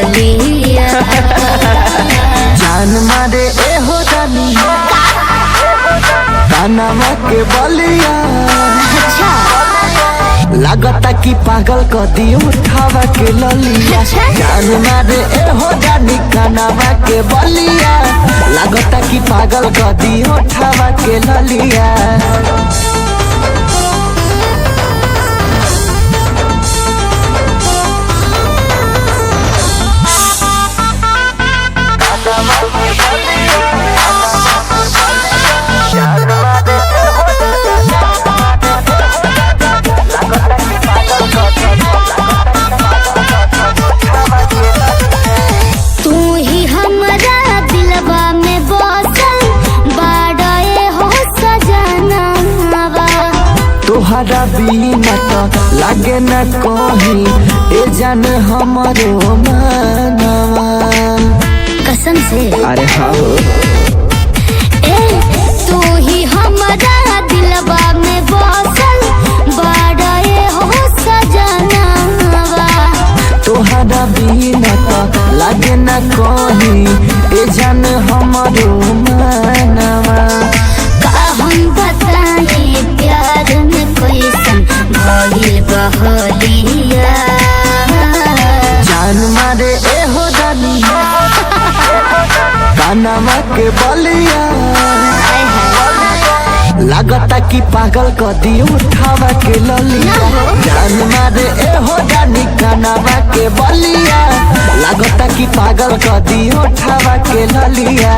बहलिया। जान मारे ए हो जानी कानावा के बलिया। अच्छा लागता कि पागल क दियो उठावा के ललिया। जान मारे ए हो जानी कानावा के बलिया। लागता कि पागल क दियो उठावा के ललिया। तू ही हमरा दिलवा में बसल बाड़े हो सजनवा। तोहरा बिना तो लागे न कहीं ए जान हमरो मनवा। कसम से अरे हाँ हो ए तू ही हमरा दिलवा में बसल बाड़े हो सजनवा। तोहरा बिना तो लागे न कहीं ए जान हमरो मनवा। का हम बताई प्यार में कैसन भइल बहलिया। जान मारे ए हो जानी कानावा के बलिया। लागता कि पागल क दियो उठावा के ललिया। जान मारे ए हो जानी कानावा के बलिया। लागता कि पागल क दियो उठावा के ललिया।